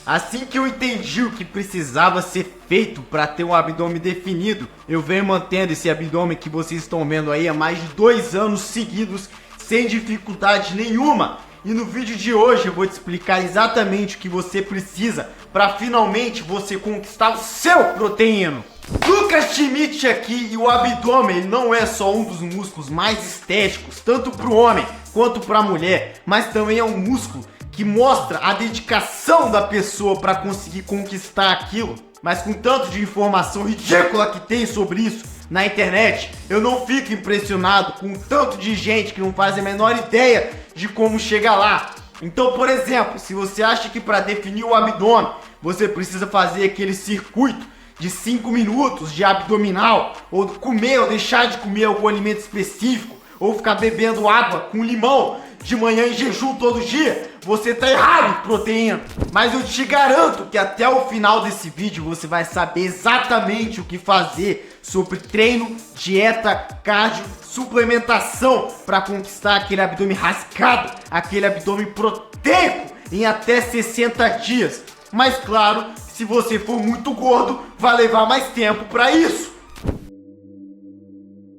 Assim que eu entendi o que precisava ser feito para ter um abdômen definido, eu venho mantendo esse abdômen que vocês estão vendo aí há mais de 2 anos seguidos, sem dificuldade nenhuma. E no vídeo de hoje eu vou te explicar exatamente o que você precisa para finalmente você conquistar o seu proteíno. Lucas Schmidt aqui, e o abdômen ele não é só um dos músculos mais estéticos, tanto para o homem quanto para a mulher, mas também é um músculo que mostra a dedicação da pessoa para conseguir conquistar aquilo. Mas com tanto de informação ridícula que tem sobre isso na internet, eu não fico impressionado com o tanto de gente que não faz a menor ideia de como chegar lá. Então, por exemplo, se você acha que para definir o abdômen você precisa fazer aquele circuito de 5 minutos de abdominal, ou comer ou deixar de comer algum alimento específico, ou ficar bebendo água com limão de manhã em jejum todo dia, você tá errado em proteína. Mas eu te garanto que até o final desse vídeo você vai saber exatamente o que fazer sobre treino, dieta, cardio, suplementação para conquistar aquele abdômen rasgado, aquele abdômen proteico em até 60 dias. Mas claro, se você for muito gordo, vai levar mais tempo para isso.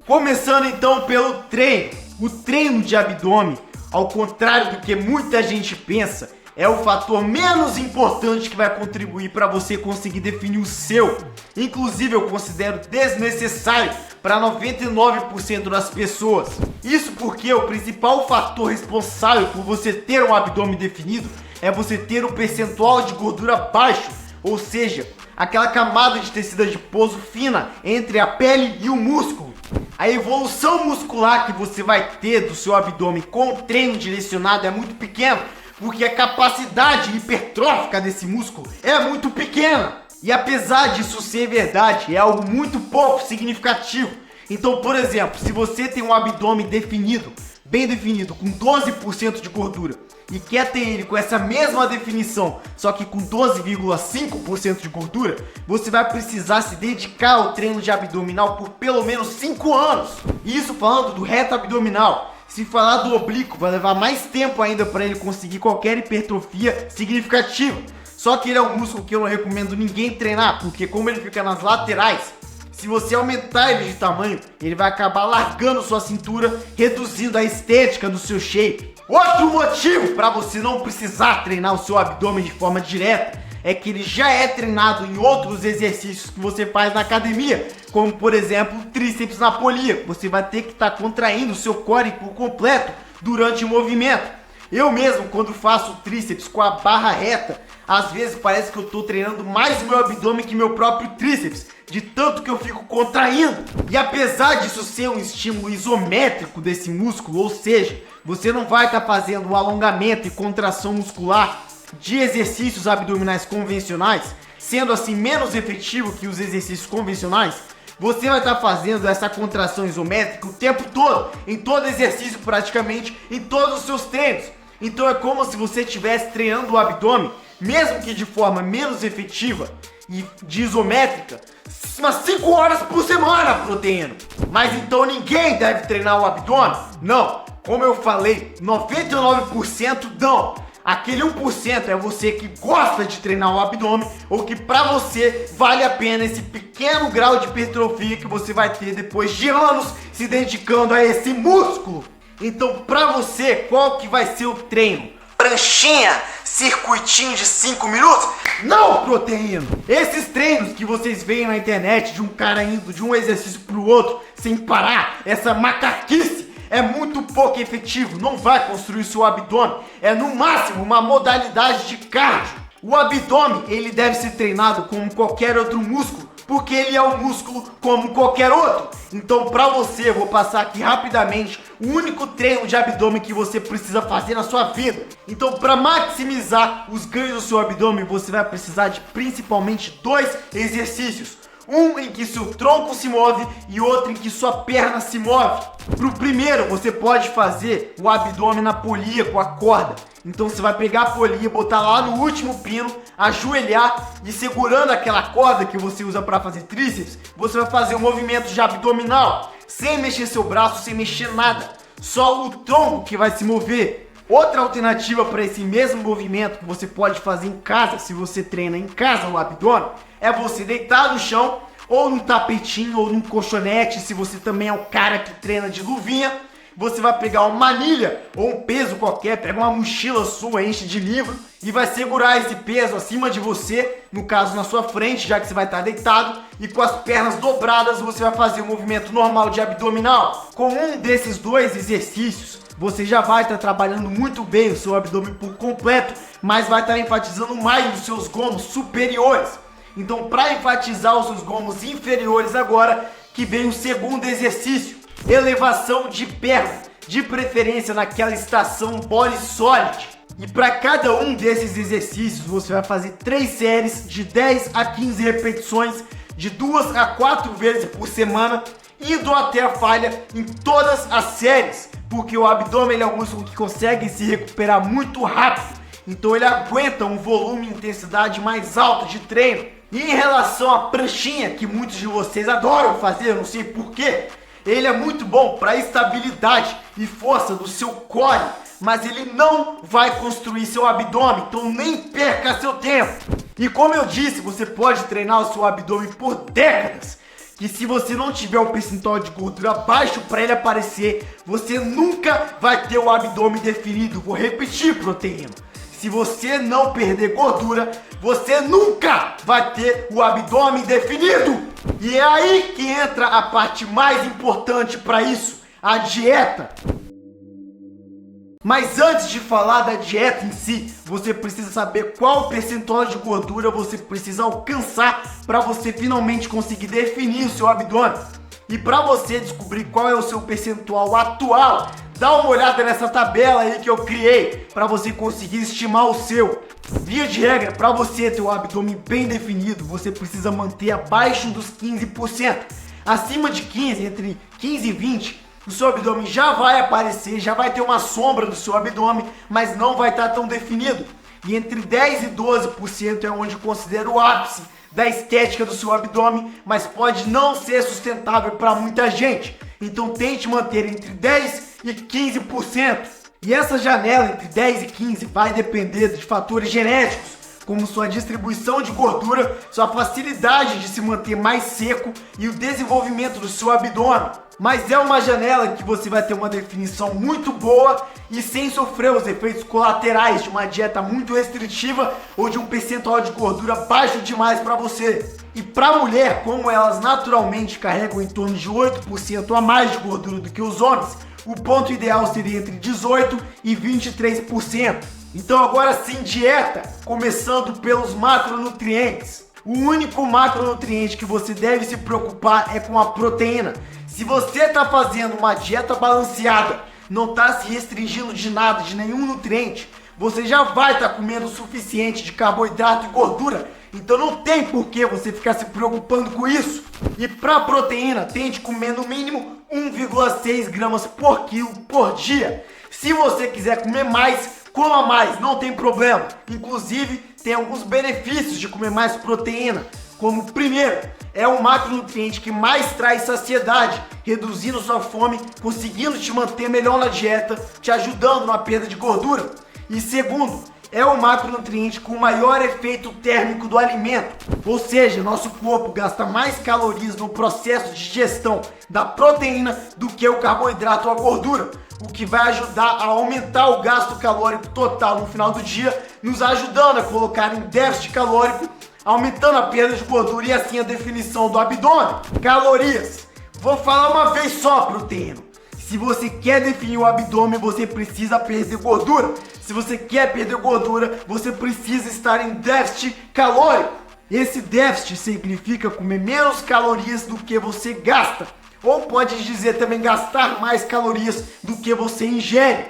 Começando então pelo treino. O treino de abdômen, ao contrário do que muita gente pensa, é o fator menos importante que vai contribuir para você conseguir definir o seu. Inclusive eu considero desnecessário para 99% das pessoas. Isso porque o principal fator responsável por você ter um abdômen definido é você ter um percentual de gordura baixo, ou seja, aquela camada de tecido adiposo fina entre a pele e o músculo. A evolução muscular que você vai ter do seu abdômen com o treino direcionado é muito pequena, porque a capacidade hipertrófica desse músculo é muito pequena. E apesar disso ser verdade, é algo muito pouco significativo. Então, por exemplo, se você tem um abdômen definido, bem definido, com 12% de gordura, e quer ter ele com essa mesma definição, só que com 12,5% de gordura, você vai precisar se dedicar ao treino de abdominal por pelo menos 5 anos. Isso falando do reto abdominal. Se falar do oblíquo, vai levar mais tempo ainda para ele conseguir qualquer hipertrofia significativa. Só que ele é um músculo que eu não recomendo ninguém treinar, porque como ele fica nas laterais, se você aumentar ele de tamanho, ele vai acabar largando sua cintura, reduzindo a estética do seu shape. Outro motivo para você não precisar treinar o seu abdômen de forma direta é que ele já é treinado em outros exercícios que você faz na academia, como por exemplo o tríceps na polia. Você vai ter que estar contraindo o seu core por completo durante o movimento. Eu mesmo, quando faço o tríceps com a barra reta, às vezes parece que eu estou treinando mais o meu abdômen que meu próprio tríceps, de tanto que eu fico contraindo. E apesar disso ser um estímulo isométrico desse músculo, ou seja, você não vai estar fazendo um alongamento e contração muscular de exercícios abdominais convencionais, sendo assim menos efetivo que os exercícios convencionais, você vai estar fazendo essa contração isométrica o tempo todo, em todo exercício praticamente, em todos os seus treinos. Então é como se você estivesse treinando o abdômen, mesmo que de forma menos efetiva e de isométrica, umas 5 horas por semana, proteína. Mas então ninguém deve treinar o abdômen? Não, como eu falei, 99% não. Aquele 1% é você que gosta de treinar o abdômen, ou que pra você vale a pena esse pequeno grau de hipertrofia que você vai ter depois de anos se dedicando a esse músculo. Então pra você, qual que vai ser o treino? Pranchinha? Circuitinho de 5 minutos? Não, proteína! Esses treinos que vocês veem na internet de um cara indo de um exercício pro outro sem parar, essa macaquice, é muito pouco efetivo, não vai construir seu abdômen, é no máximo uma modalidade de cardio. O abdômen, ele deve ser treinado como qualquer outro músculo, porque ele é um músculo como qualquer outro. Então para você, eu vou passar aqui rapidamente o único treino de abdômen que você precisa fazer na sua vida. Então para maximizar os ganhos do seu abdômen, você vai precisar de principalmente 2 exercícios. Um em que seu tronco se move e outro em que sua perna se move. Pro primeiro, você pode fazer o abdômen na polia com a corda. Então você vai pegar a polia, botar lá no último pino, ajoelhar e segurando aquela corda que você usa para fazer tríceps, você vai fazer um movimento de abdominal, sem mexer seu braço, sem mexer nada. Só o tronco que vai se mover. Outra alternativa para esse mesmo movimento que você pode fazer em casa, se você treina em casa o abdômen, é você deitar no chão, ou num tapetinho, ou num colchonete, se você também é um cara que treina de luvinha. Você vai pegar uma manilha ou um peso qualquer, pega uma mochila sua, enche de livro e vai segurar esse peso acima de você, no caso na sua frente, já que você vai estar deitado, e com as pernas dobradas você vai fazer um movimento normal de abdominal. Com um desses dois exercícios, você já vai estar trabalhando muito bem o seu abdômen por completo, mas vai estar enfatizando mais os seus gomos superiores. Então, para enfatizar os seus gomos inferiores agora, que vem o segundo exercício. Elevação de perna, de preferência naquela estação body solid. E para cada um desses exercícios você vai fazer 3 séries de 10 a 15 repetições, de 2 a 4 vezes por semana, indo até a falha em todas as séries, porque o abdômen é um músculo que consegue se recuperar muito rápido, então ele aguenta um volume e intensidade mais alto de treino. E em relação à pranchinha, que muitos de vocês adoram fazer, eu não sei porquê, ele é muito bom para estabilidade e força do seu core, mas ele não vai construir seu abdômen, então nem perca seu tempo. E como eu disse, você pode treinar o seu abdômen por décadas, que se você não tiver um percentual de gordura baixo para ele aparecer, você nunca vai ter o abdômen definido. Vou repetir, proteína. Se você não perder gordura, você nunca vai ter o abdômen definido. E é aí que entra a parte mais importante para isso, a dieta. Mas antes de falar da dieta em si, você precisa saber qual percentual de gordura você precisa alcançar para você finalmente conseguir definir o seu abdômen. E para você descobrir qual é o seu percentual atual, dá uma olhada nessa tabela aí que eu criei para você conseguir estimar o seu. Via de regra, para você ter o abdômen bem definido, você precisa manter abaixo dos 15%. Acima de 15, entre 15 e 20, o seu abdômen já vai aparecer, já vai ter uma sombra do seu abdômen, mas não vai estar tão definido. E entre 10 e 12% é onde eu considero o ápice da estética do seu abdômen, mas pode não ser sustentável para muita gente. Então tente manter entre 10 e 15%. E essa janela entre 10 e 15 vai depender de fatores genéticos, como sua distribuição de gordura, sua facilidade de se manter mais seco e o desenvolvimento do seu abdômen. Mas é uma janela que você vai ter uma definição muito boa e sem sofrer os efeitos colaterais de uma dieta muito restritiva ou de um percentual de gordura baixo demais para você. E para mulher, como elas naturalmente carregam em torno de 8% a mais de gordura do que os homens, o ponto ideal seria entre 18% e 23%. Então agora sim, dieta, começando pelos macronutrientes. O único macronutriente que você deve se preocupar é com a proteína. Se você está fazendo uma dieta balanceada, não está se restringindo de nada, de nenhum nutriente, você já vai estar comendo o suficiente de carboidrato e gordura. Então não tem por que você ficar se preocupando com isso. E para proteína, tente comer no mínimo 1,6 gramas por quilo por dia. Se você quiser comer mais, coma mais, não tem problema. Inclusive, tem alguns benefícios de comer mais proteína. Como primeiro, é o macronutriente que mais traz saciedade, reduzindo sua fome, conseguindo te manter melhor na dieta, te ajudando na perda de gordura. E segundo, é o macronutriente com maior efeito térmico do alimento, ou seja, nosso corpo gasta mais calorias no processo de digestão da proteína do que o carboidrato ou a gordura, o que vai ajudar a aumentar o gasto calórico total no final do dia, nos ajudando a colocar em déficit calórico, aumentando a perda de gordura e assim a definição do abdômen. Calorias. Vou falar uma vez só, proteína. Se você quer definir o abdômen, você precisa perder gordura. Se você quer perder gordura, você precisa estar em déficit calórico. Esse déficit significa comer menos calorias do que você gasta. Ou pode dizer também gastar mais calorias do que você ingere.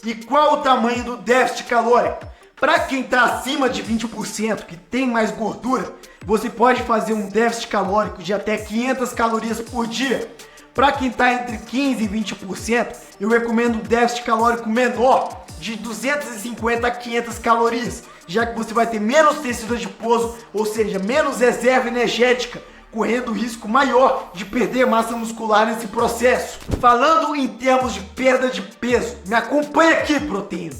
E qual o tamanho do déficit calórico? Para quem está acima de 20%, que tem mais gordura, você pode fazer um déficit calórico de até 500 calorias por dia. Para quem está entre 15% e 20%, eu recomendo um déficit calórico menor, de 250 a 500 calorias, já que você vai ter menos tecido adiposo, ou seja, menos reserva energética, correndo risco maior de perder massa muscular nesse processo. Falando em termos de perda de peso, me acompanha aqui, proteína.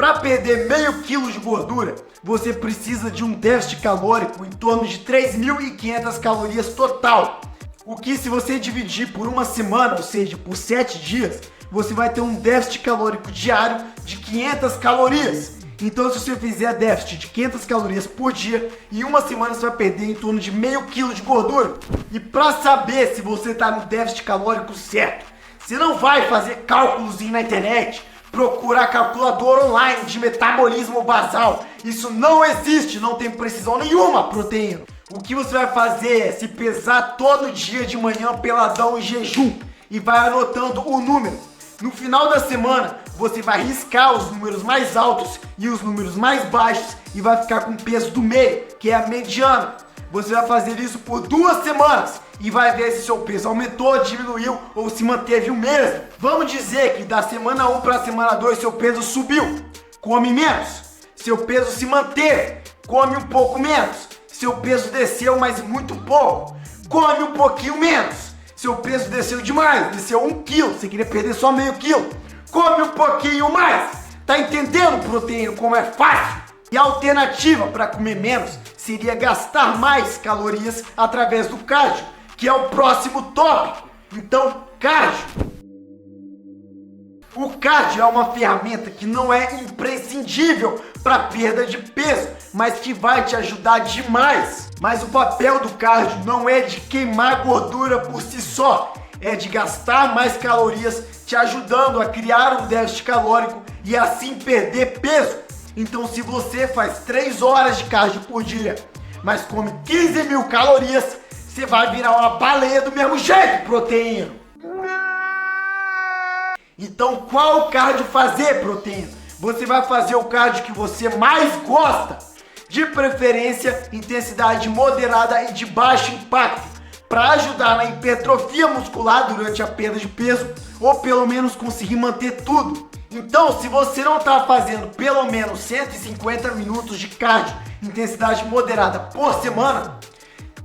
Para perder meio quilo de gordura, você precisa de um déficit calórico em torno de 3.500 calorias total. O que, se você dividir por uma semana, ou seja, por 7 dias, você vai ter um déficit calórico diário de 500 calorias. Então, se você fizer déficit de 500 calorias por dia, em uma semana você vai perder em torno de meio quilo de gordura. E para saber se você está no déficit calórico certo, você não vai fazer cálculos na internet, procurar calculador online de metabolismo basal. Isso não existe, não tem precisão nenhuma, proteína. O que você vai fazer é se pesar todo dia de manhã peladão em jejum e vai anotando o número. No final da semana, você vai riscar os números mais altos e os números mais baixos e vai ficar com o peso do meio, que é a mediana. Você vai fazer isso por 2 semanas e vai ver se seu peso aumentou, diminuiu ou se manteve o mesmo. Vamos dizer que da semana 1 para a semana 2 seu peso subiu, come menos. Seu peso se manteve, come um pouco menos. Seu peso desceu, mas muito pouco, come um pouquinho menos. Seu peso desceu demais, desceu 1 quilo, você queria perder só meio quilo, come um pouquinho mais. Tá entendendo, proteína, como é fácil? E a alternativa para comer menos seria gastar mais calorias através do cardio, que é o próximo tópico. Então, cardio. O cardio é uma ferramenta que não é imprescindível para perda de peso, mas que vai te ajudar demais. Mas o papel do cardio não é de queimar gordura por si só, é de gastar mais calorias, te ajudando a criar um déficit calórico e assim perder peso. Então, se você faz 3 horas de cardio por dia, mas come 15.000 calorias, você vai virar uma baleia do mesmo jeito, proteína. Então, qual cardio fazer, proteína? Você vai fazer o cardio que você mais gosta, de preferência intensidade moderada e de baixo impacto, para ajudar na hipertrofia muscular durante a perda de peso, ou pelo menos conseguir manter tudo. Então, se você não está fazendo pelo menos 150 minutos de cardio, intensidade moderada por semana,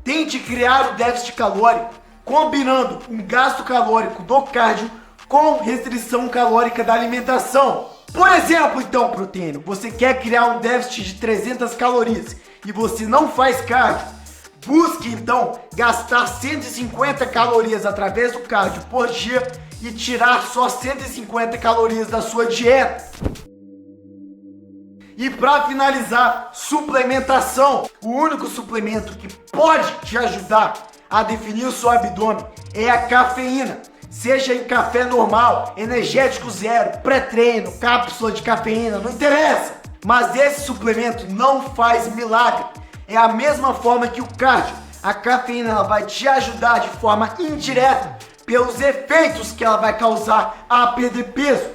tente criar o déficit calórico, combinando um gasto calórico do cardio com restrição calórica da alimentação. Por exemplo, então, proteína, você quer criar um déficit de 300 calorias e você não faz cardio, busque então gastar 150 calorias através do cardio por dia e tirar só 150 calorias da sua dieta. E para finalizar, suplementação. O único suplemento que pode te ajudar a definir o seu abdômen é a cafeína. Seja em café normal, energético zero, pré-treino, cápsula de cafeína, não interessa. Mas esse suplemento não faz milagre. É a mesma forma que o cardio. A cafeína ela vai te ajudar de forma indireta pelos efeitos que ela vai causar a perder peso.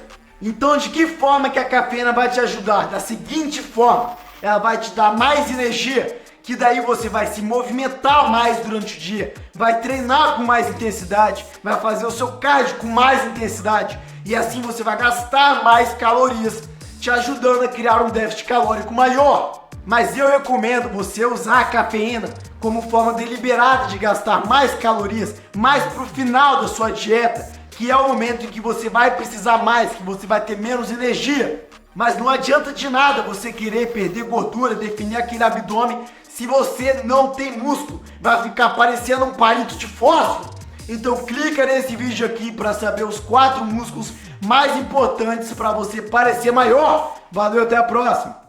Então, de que forma que a cafeína vai te ajudar? Da seguinte forma, ela vai te dar mais energia, que daí você vai se movimentar mais durante o dia, vai treinar com mais intensidade, vai fazer o seu cardio com mais intensidade e assim você vai gastar mais calorias, te ajudando a criar um déficit calórico maior. Mas eu recomendo você usar a cafeína como forma deliberada de gastar mais calorias, mais pro final da sua dieta, que é o momento em que você vai precisar mais, que você vai ter menos energia. Mas não adianta de nada você querer perder gordura, definir aquele abdômen, se você não tem músculo, vai ficar parecendo um palito de fósforo. Então clica nesse vídeo aqui para saber os 4 músculos mais importantes para você parecer maior. Valeu, até a próxima!